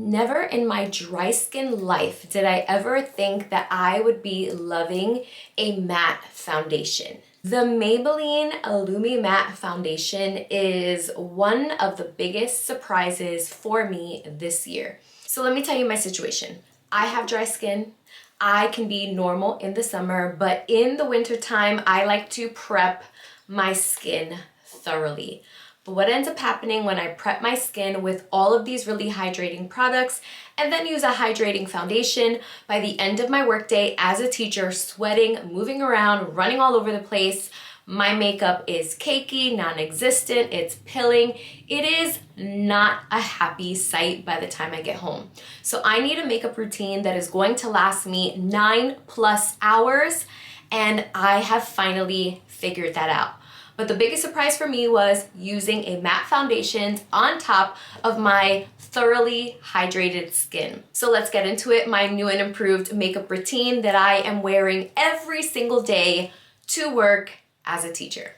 Never in my dry skin life did I ever think that I would be loving a matte foundation. The Maybelline Illumi Matte Foundation is one of the biggest surprises for me this year. So let me tell you my situation. I have dry skin. I can be normal in the summer, but in the winter time, I like to prep my skin thoroughly. But what ends up happening when I prep my skin with all of these really hydrating products and then use a hydrating foundation, by the end of my workday as a teacher, sweating, moving around, running all over the place, my makeup is cakey, non-existent, it's pilling. It is not a happy sight by the time I get home. So I need a makeup routine that is going to last me 9+ hours, and I have finally figured that out. But the biggest surprise for me was using a matte foundation on top of my thoroughly hydrated skin. So let's get into it, my new and improved makeup routine that I am wearing every single day to work as a teacher.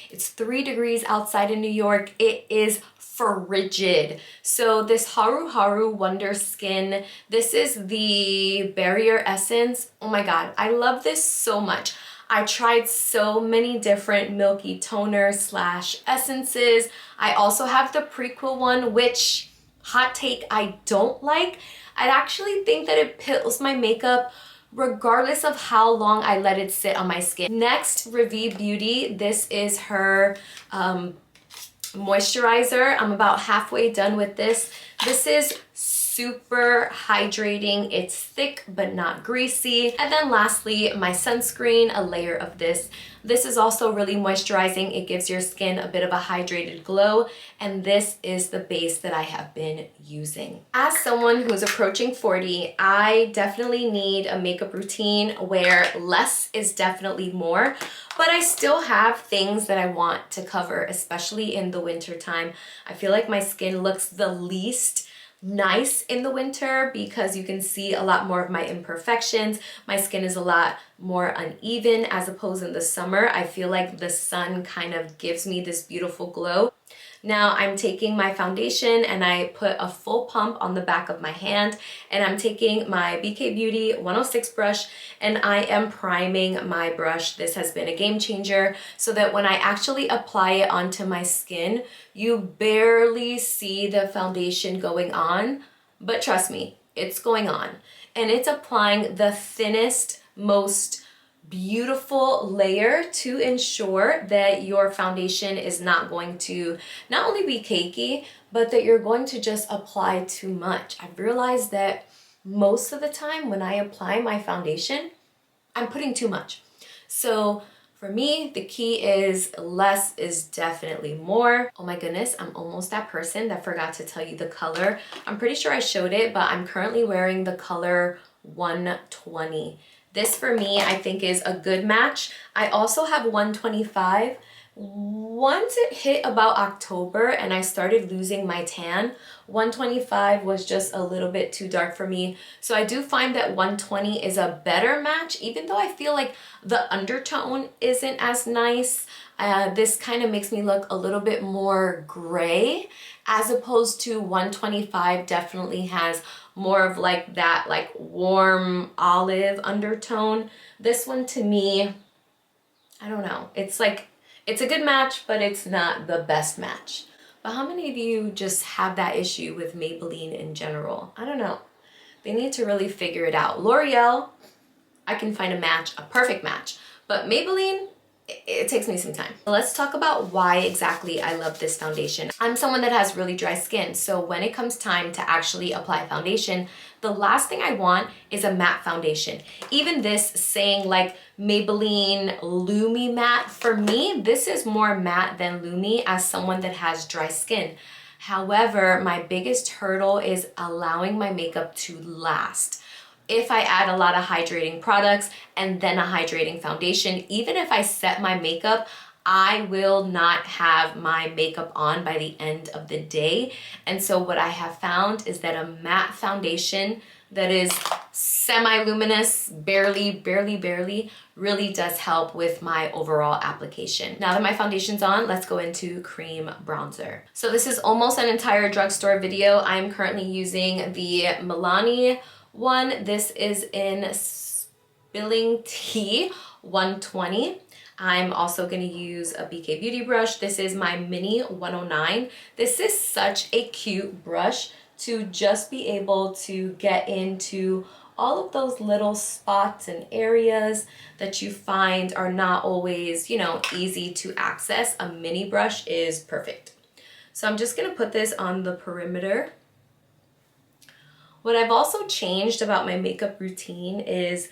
It's 3 degrees outside in New York. It is frigid. So this Haru Haru Wonder Skin, this is the Barrier Essence. Oh my God, I love this so much. I tried so many different milky toners slash essences. I also have the Prequel one, which, hot take, I don't like. I actually think that it pills my makeup regardless of how long I let it sit on my skin. Next, Revive Beauty. This is her moisturizer. I'm about halfway done with this. This is super hydrating. It's thick but not greasy. And then lastly, my sunscreen, a layer of this. This is also really moisturizing. It gives your skin a bit of a hydrated glow, and this is the base that I have been using. As someone who's approaching 40, I definitely need a makeup routine where less is definitely more, but I still have things that I want to cover, especially in the winter time. I feel like my skin looks the least nice in the winter because you can see a lot more of my imperfections. My skin is a lot more uneven as opposed in the summer. I feel like the sun kind of gives me this beautiful glow. Now I'm taking my foundation and I put a full pump on the back of my hand, and I'm taking my BK Beauty 106 brush and I am priming my brush. This has been a game changer so that when I actually apply it onto my skin, you barely see the foundation going on, but trust me, it's going on. And it's applying the thinnest, most beautiful layer to ensure that your foundation is not going to not only be cakey, but that you're going to just apply too much. I've realized that most of the time when I apply my foundation, I'm putting too much. So for me, the key is less is definitely more. Oh my goodness, I'm almost that person that forgot to tell you the color. I'm pretty sure I showed it, but I'm currently wearing the color 120. This for me, I think, is a good match. I also have 125. Once it hit about October and I started losing my tan, 125 was just a little bit too dark for me. So I do find that 120 is a better match, even though I feel like the undertone isn't as nice. This kind of makes me look a little bit more gray, as opposed to 125 definitely has more of like that like warm olive undertone. This one to me, I don't know. It's like, it's a good match, but it's not the best match. But how many of you just have that issue with Maybelline in general? I don't know. They need to really figure it out. L'Oreal, I can find a match, a perfect match. But Maybelline, it takes me some time. Let's talk about why exactly I love this foundation. I'm someone that has really dry skin, so when it comes time to actually apply foundation, the last thing I want is a matte foundation. Even this saying like Maybelline Lumi Matte, for me, this is more matte than Lumi as someone that has dry skin. However, my biggest hurdle is allowing my makeup to last. If I add a lot of hydrating products and then a hydrating foundation, even if I set my makeup, I will not have my makeup on by the end of the day. And so what I have found is that a matte foundation that is semi-luminous, barely, really does help with my overall application. Now that my foundation's on, let's go into cream bronzer. So this is almost an entire drugstore video. I'm currently using the Milani one. This is in Spilling Tea 120. I'm also going to use a BK Beauty brush. This is my Mini 109. This is such a cute brush to just be able to get into all of those little spots and areas that you find are not always, you know, easy to access. A mini brush is perfect. So I'm just going to put this on the perimeter. What I've also changed about my makeup routine is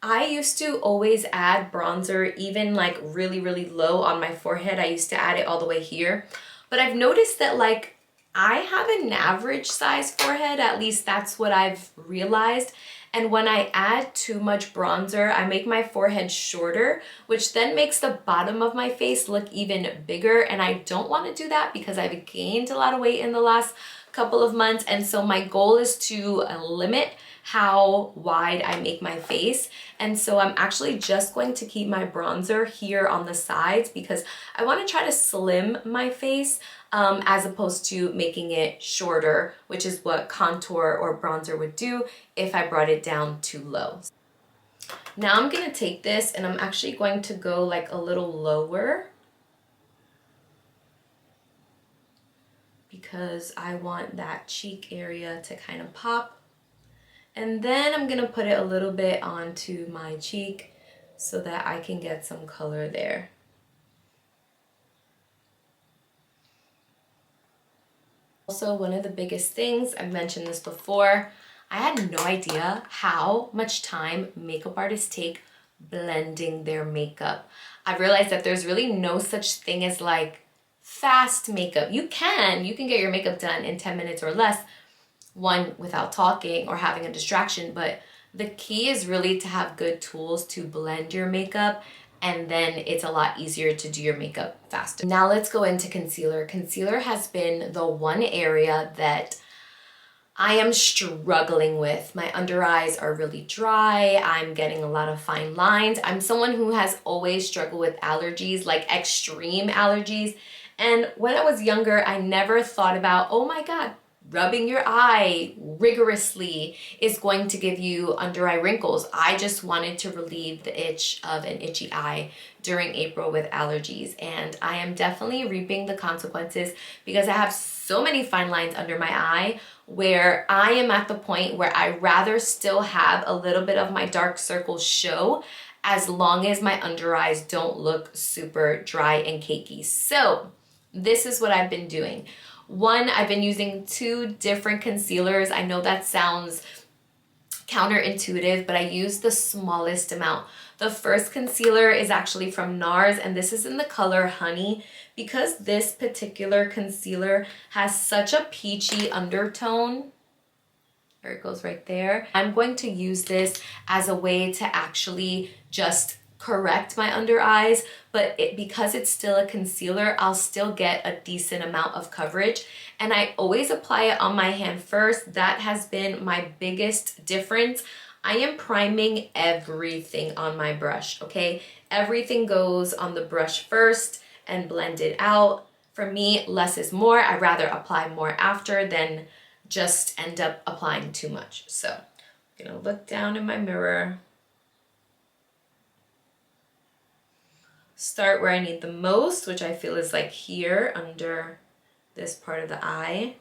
I used to always add bronzer even like really low on my forehead. I used to add it all the way here. But I've noticed that like I have an average size forehead, at least that's what I've realized. And when I add too much bronzer, I make my forehead shorter, which then makes the bottom of my face look even bigger. And I don't want to do that because I've gained a lot of weight in the last couple of months. And so my goal is to limit how wide I make my face. And so I'm actually just going to keep my bronzer here on the sides because I want to try to slim my face as opposed to making it shorter, which is what contour or bronzer would do if I brought it down too low. Now I'm going to take this and I'm actually going to go like a little lower because I want that cheek area to kind of pop. And then I'm gonna put it a little bit onto my cheek so that I can get some color there. Also, one of the biggest things, I've mentioned this before, I had no idea how much time makeup artists take blending their makeup. I realized that there's really no such thing as like fast makeup. You can get your makeup done in 10 minutes or less, one without talking or having a distraction, but the key is really to have good tools to blend your makeup, and then it's a lot easier to do your makeup faster. Now let's go into concealer. Concealer has been the one area that I am struggling with. My under eyes are really dry. I'm getting a lot of fine lines. I'm someone who has always struggled with allergies, like extreme allergies. And when I was younger, I never thought about, oh my God, rubbing your eye rigorously is going to give you under eye wrinkles. I just wanted to relieve the itch of an itchy eye during April with allergies. And I am definitely reaping the consequences because I have so many fine lines under my eye where I am at the point where I rather still have a little bit of my dark circles show as long as my under eyes don't look super dry and cakey. So this is what I've been doing. One, I've been using 2 different concealers. I know that sounds counterintuitive, but I use the smallest amount. The first concealer is actually from NARS, and this is in the color Honey. Because this particular concealer has such a peachy undertone, there it goes right there, I'm going to use this as a way to actually just correct my under eyes, but because it's still a concealer, I'll still get a decent amount of coverage. And I always apply it on my hand first. That has been my biggest difference. I am priming everything on my brush, okay? Everything goes on the brush first and blend it out. For me, less is more. I'd rather apply more after than just end up applying too much. So I'm gonna look down in my mirror, start where I need the most, which I feel is like here under this part of the eye.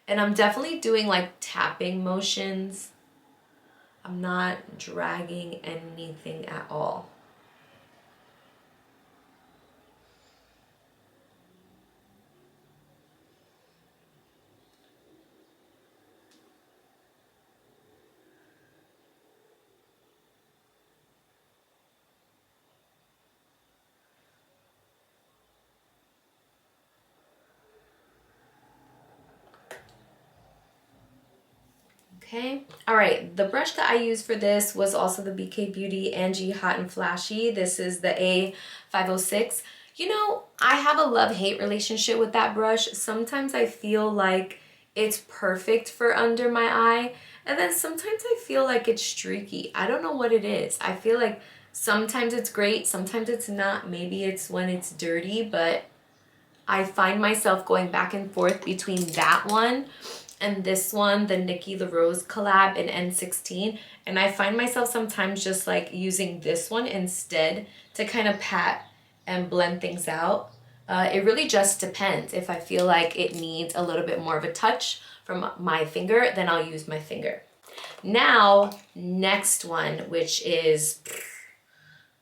And I'm definitely doing like tapping motions. I'm not dragging anything at all. Okay. All right. The brush that I used for this was also the BK Beauty Angie Hot and Flashy. This is the A506. You know, I have a love-hate relationship with that brush. Sometimes I feel like it's perfect for under my eye, and then sometimes I feel like it's streaky. I don't know what it is. I feel like sometimes it's great, sometimes it's not. Maybe it's when it's dirty, but I find myself going back and forth between that one and this one, the Nikki LaRose collab in N16. And I find myself sometimes just like using this one instead to kind of pat and blend things out. It really just depends. If I feel like it needs a little bit more of a touch from my finger, then I'll use my finger. Now, next one, which is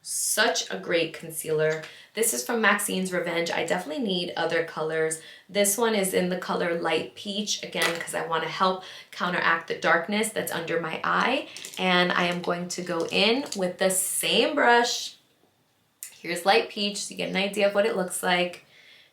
such a great concealer. This is from Maxine's Revenge. I definitely need other colors. This one is in the color Light Peach, again, because I want to help counteract the darkness that's under my eye. And I am going to go in with the same brush. Here's Light Peach, so you get an idea of what it looks like.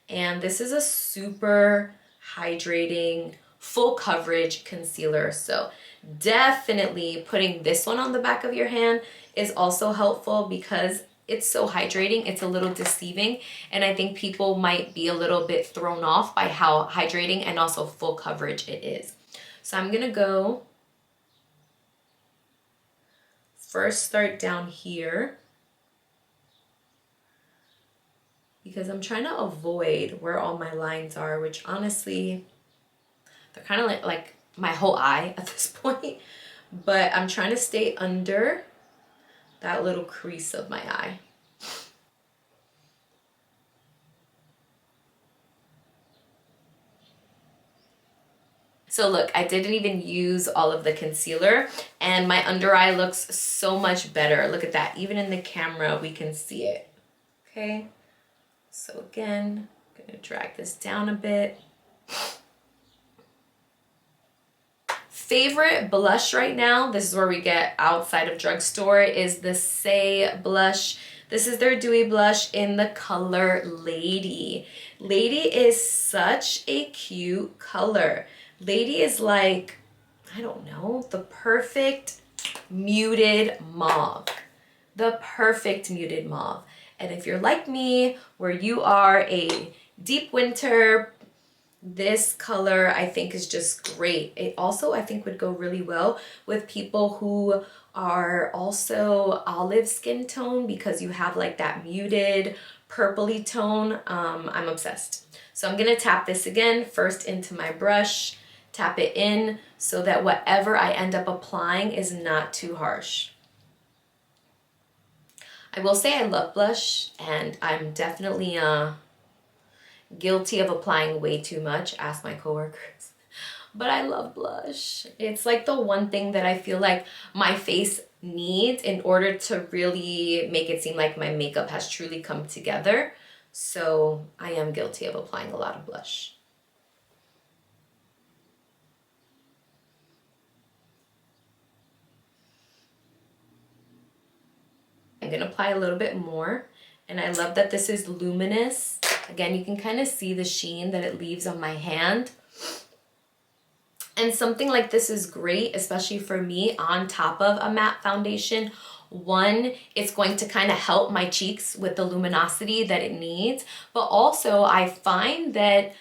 And this is a super hydrating, full coverage concealer. So definitely putting this one on the back of your hand is also helpful because it's so hydrating. It's a little deceiving, and I think people might be a little bit thrown off by how hydrating and also full coverage it is. So I'm gonna go first start down here because I'm trying to avoid where all my lines are, which honestly, they're kind of like my whole eye at this point, but I'm trying to stay under that little crease of my eye. So look, I didn't even use all of the concealer and my under eye looks so much better. Look at that, even in the camera, we can see it. Okay, so again, I'm gonna drag this down a bit. Favorite blush right now, this is where we get outside of drugstore, is the Saie blush. This is their dewy blush in the color Lady. Lady is such a cute color. Lady is like, I don't know, the perfect muted mauve. The perfect muted mauve. And if you're like me, where you are a deep winter, this color I think is just great. It also I think would go really well with people who are also olive skin tone because you have like that muted purpley tone. I'm obsessed. So I'm gonna tap this again first into my brush, tap it in so that whatever I end up applying is not too harsh. I will say I love blush and I'm definitely guilty of applying way too much, ask my coworkers. But I love blush. It's like the one thing that I feel like my face needs in order to really make it seem like my makeup has truly come together. So I am guilty of applying a lot of blush. I'm gonna apply a little bit more. And I love that this is luminous. Again, you can kind of see the sheen that it leaves on my hand. And something like this is great, especially for me, on top of a matte foundation. One, it's going to kind of help my cheeks with the luminosity that it needs. But also, I find that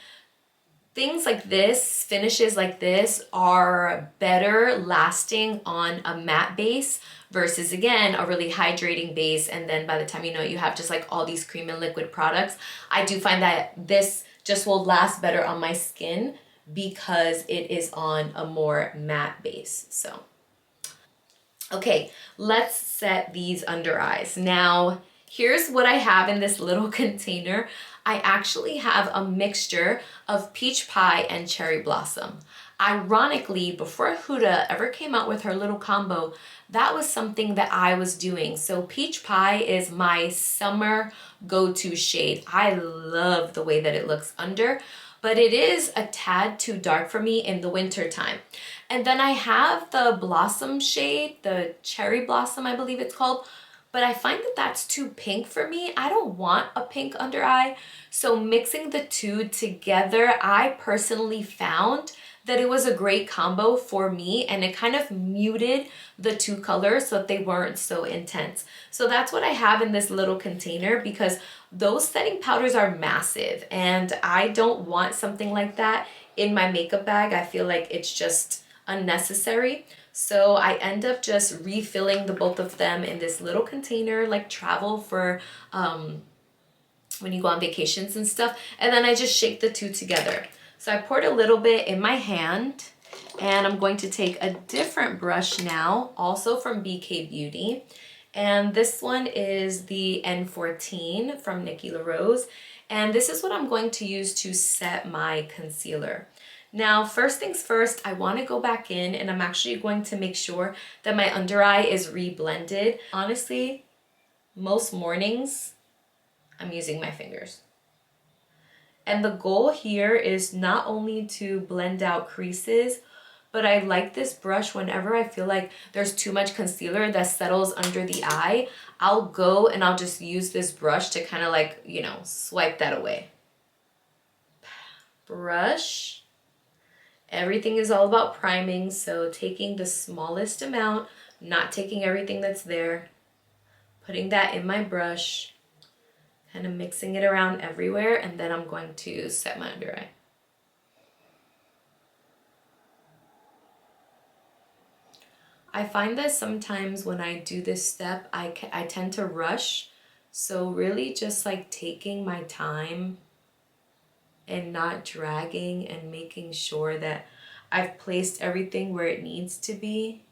things like this, finishes like this, are better lasting on a matte base versus, again, a really hydrating base, and then by the time you know it, you have just like all these cream and liquid products. I do find that this just will last better on my skin because it is on a more matte base. So, okay, let's set these under eyes. Now, here's what I have in this little container. I actually have a mixture of peach pie and cherry blossom. Ironically, before Huda ever came out with her little combo, that was something that I was doing. So peach pie is my summer go-to shade. I love the way that it looks under, but it is a tad too dark for me in the winter time. And then I have the blossom shade, the cherry blossom, I believe it's called, but I find that that's too pink for me. I don't want a pink under eye. So mixing the two together, I personally found that it was a great combo for me, and it kind of muted the two colors so that they weren't so intense. So that's what I have in this little container, because those setting powders are massive and I don't want something like that in my makeup bag. I feel like it's just unnecessary. So I end up just refilling the both of them in this little container, like travel for when you go on vacations and stuff. And then I just shake the two together. So I poured a little bit in my hand, and I'm going to take a different brush now, also from BK Beauty. And this one is the N14 from Nikki LaRose. And this is what I'm going to use to set my concealer. Now, first things first, I want to go back in and I'm actually going to make sure that my under eye is re-blended. Honestly, most mornings, I'm using my fingers. And the goal here is not only to blend out creases, but I like this brush whenever I feel like there's too much concealer that settles under the eye. I'll go and I'll just use this brush to kind of like, you know, swipe that away. Brush. Everything is all about priming, so taking the smallest amount, not taking everything that's there, putting that in my brush, kind of mixing it around everywhere, and then I'm going to set my under eye. I find that sometimes when I do this step, I tend to rush. So really just like taking my time and not dragging and making sure that I've placed everything where it needs to be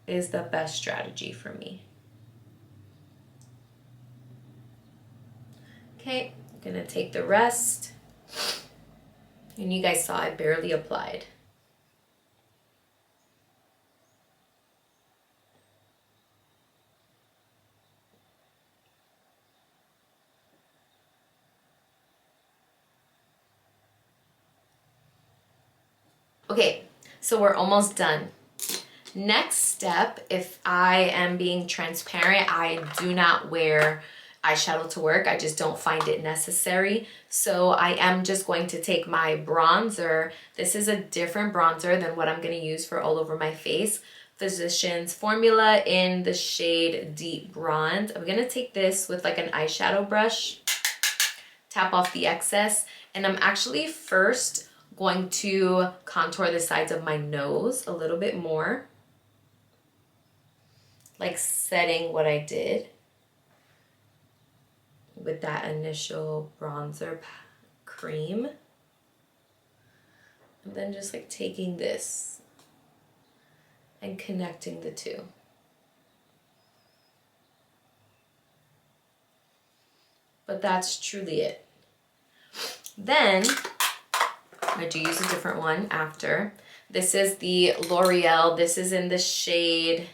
is the best strategy for me. Okay, I'm gonna take the rest. And you guys saw I barely applied. Okay, so we're almost done. Next step, if I am being transparent, I do not wear eyeshadow to work. I just don't find it necessary. So I am just going to take my bronzer. This is a different bronzer than what I'm going to use for all over my face. Physicians Formula in the shade Deep Bronze. I'm going to take this with like an eyeshadow brush, tap off the excess, and I'm actually first going to contour the sides of my nose a little bit more, like setting what I did with that initial bronzer cream. And then just like taking this and connecting the two. But that's truly it. Then I do use a different one after. This is the L'Oreal. This is in the shade,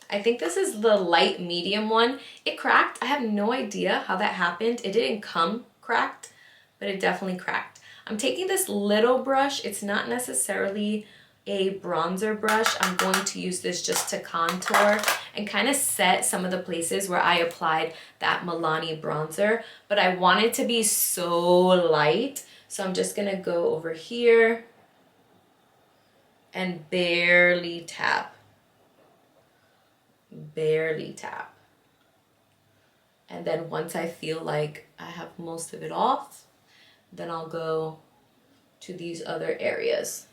I think this is the light medium one. It cracked. I have no idea how that happened. It didn't come cracked, but it definitely cracked. I'm taking this little brush. It's not necessarily a bronzer brush. I'm going to use this just to contour and kind of set some of the places where I applied that Milani bronzer, but I want it to be so light. So I'm just gonna go over here and barely tap. Barely tap. And then once I feel like I have most of it off, then I'll go to these other areas.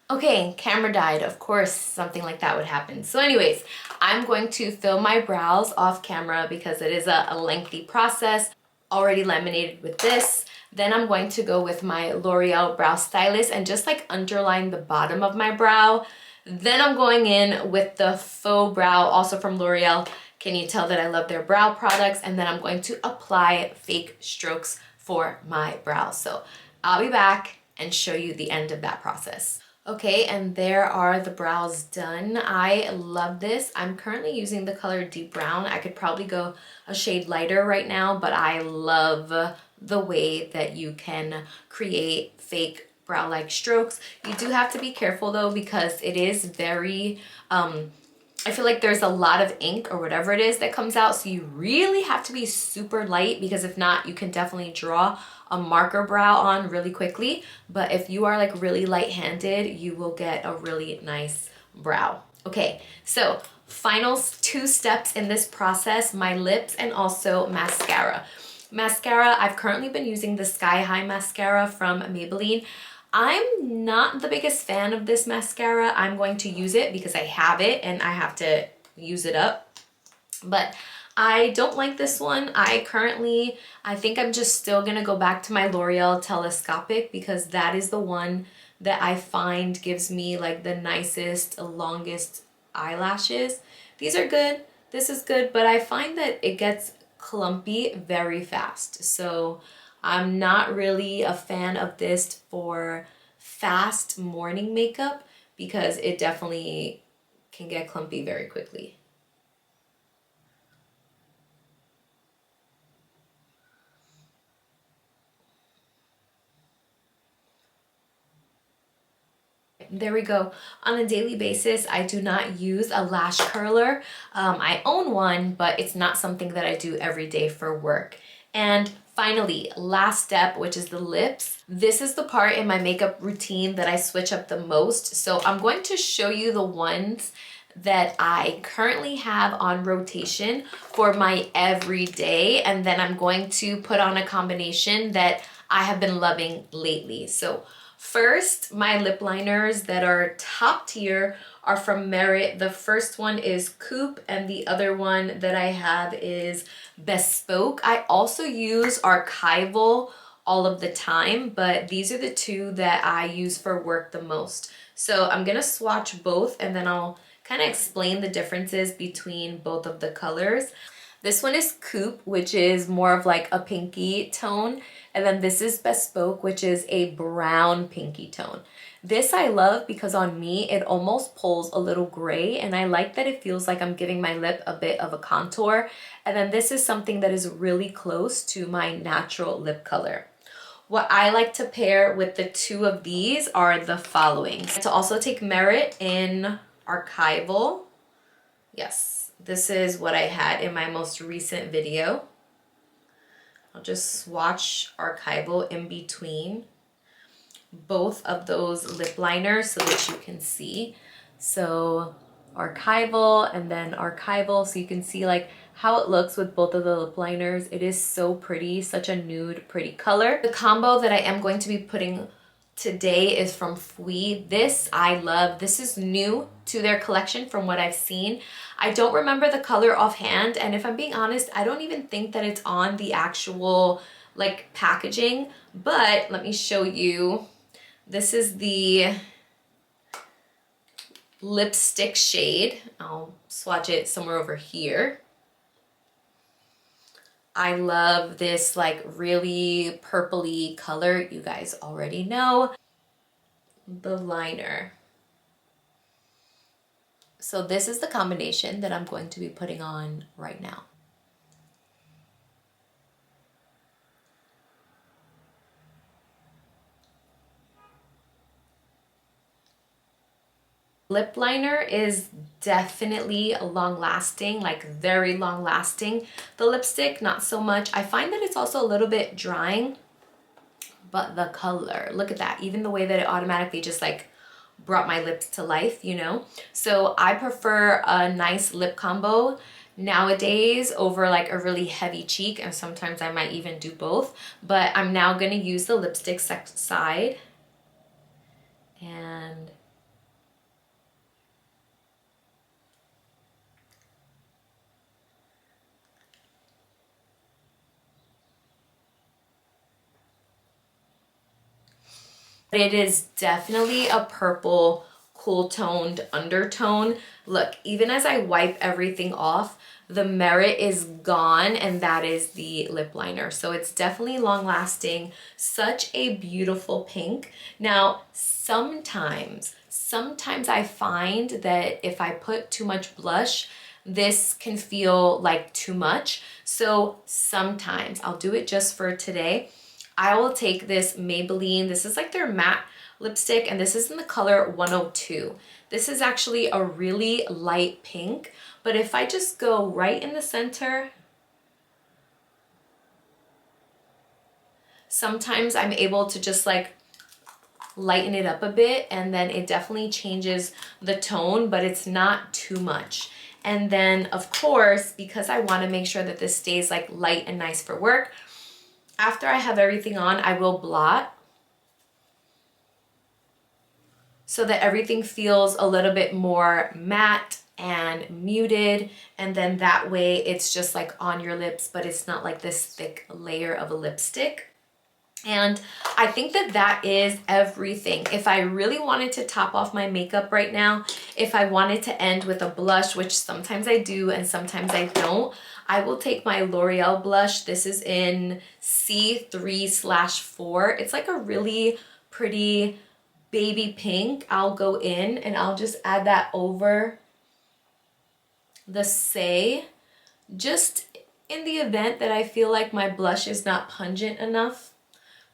Okay, camera died. Of course, something like that would happen. So anyways, I'm going to fill my brows off camera because it is a lengthy process. Already laminated with this. Then I'm going to go with my L'Oreal Brow Stylist and just like underline the bottom of my brow. Then I'm going in with the Faux Brow, also from L'Oreal. Can you tell that I love their brow products? And then I'm going to apply fake strokes for my brows. So I'll be back and show you the end of that process. Okay, and there are the brows done. I love this. I'm currently using the color Deep Brown. I could probably go a shade lighter right now, but I love the way that you can create fake brow-like strokes. You do have to be careful though, because it is very, I feel like there's a lot of ink or whatever it is that comes out. So you really have to be super light, because if not, you can definitely draw a marker brow on really quickly. But if you are like really light-handed, you will get a really nice brow. Okay, so final 2 steps in this process, my lips and also mascara. Mascara, I've currently been using the Sky High mascara from Maybelline. I'm not the biggest fan of this mascara. I'm going to use it because I have it and I have to use it up. But I don't like this one. I think I'm just still gonna go back to my L'Oreal Telescopic, because that is the one that I find gives me like the nicest, longest eyelashes. These are good, this is good, but I find that it gets clumpy very fast. So I'm not really a fan of this for fast morning makeup, because it definitely can get clumpy very quickly. There we go. On a daily basis, I do not use a lash curler. I own one, but it's not something that I do every day for work. And finally, last step, which is the lips. This is the part in my makeup routine that I switch up the most. So I'm going to show you the ones that I currently have on rotation for my everyday, and then I'm going to put on a combination that I have been loving lately. So first, my lip liners that are top tier are from Merit. The first one is Coupe, and the other one that I have is Bespoke. I also use Archival all of the time, but these are the 2 that I use for work the most. So I'm gonna swatch both, and then I'll kind of explain the differences between both of the colors. This one is Coupe, which is more of like a pinky tone. And then this is Bespoke, which is a brown pinky tone. This I love because on me, it almost pulls a little gray, and I like that it feels like I'm giving my lip a bit of a contour. And then this is something that is really close to my natural lip color. What I like to pair with the 2 of these are the following. To also take Merit in Archival. Yes, this is what I had in my most recent video. I'll just swatch Archival in between both of those lip liners so that you can see. So Archival and then Archival, so you can see like how it looks with both of the lip liners. It is so pretty, such a nude, pretty color. The combo that I am going to be putting today is from Fui. This I love. This is new to their collection from what I've seen. I don't remember the color offhand, and if I'm being honest, I don't even think that it's on the actual like packaging, but let me show you. This is the lipstick shade. I'll swatch it somewhere over here. I love this like really purpley color. You guys already know. The liner. So this is the combination that I'm going to be putting on right now. Lip liner is definitely long lasting, like very long lasting. The lipstick, not so much. I find that it's also a little bit drying, but the color, look at that. Even the way that it automatically just like brought my lips to life, you know? So I prefer a nice lip combo nowadays over like a really heavy cheek, and sometimes I might even do both, but I'm now gonna use the lipstick side and it is definitely a purple, cool toned undertone. Look, even as I wipe everything off, the Merit is gone, and that is the lip liner. So it's definitely long lasting, such a beautiful pink. Now, sometimes I find that if I put too much blush, this can feel like too much. So sometimes, I'll do it just for today, I will take this Maybelline. This is like their matte lipstick, and this is in the color 102. This is actually a really light pink, but if I just go right in the center, sometimes I'm able to just like lighten it up a bit, and then it definitely changes the tone, but it's not too much. And then of course, because I want to make sure that this stays like light and nice for work, after I have everything on, I will blot so that everything feels a little bit more matte and muted, and then that way it's just like on your lips, but it's not like this thick layer of a lipstick. And I think that that is everything. If I really wanted to top off my makeup right now, if I wanted to end with a blush, which sometimes I do and sometimes I don't, I will take my L'Oreal blush. This is in C3/4. It's like a really pretty baby pink. I'll go in and I'll just add that over the Say, just in the event that I feel like my blush is not pungent enough,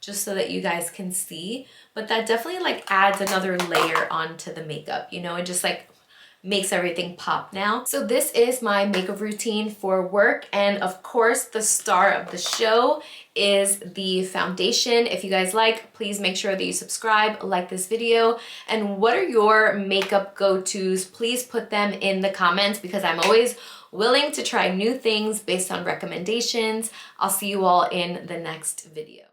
just so that you guys can see. But that definitely like adds another layer onto the makeup, you know, it just like makes everything pop now. So this is my makeup routine for work, and of course the star of the show is the foundation. If you guys like, please make sure that you subscribe, like this video. And what are your makeup go-tos? Please put them in the comments, because I'm always willing to try new things based on recommendations. I'll see you all in the next video.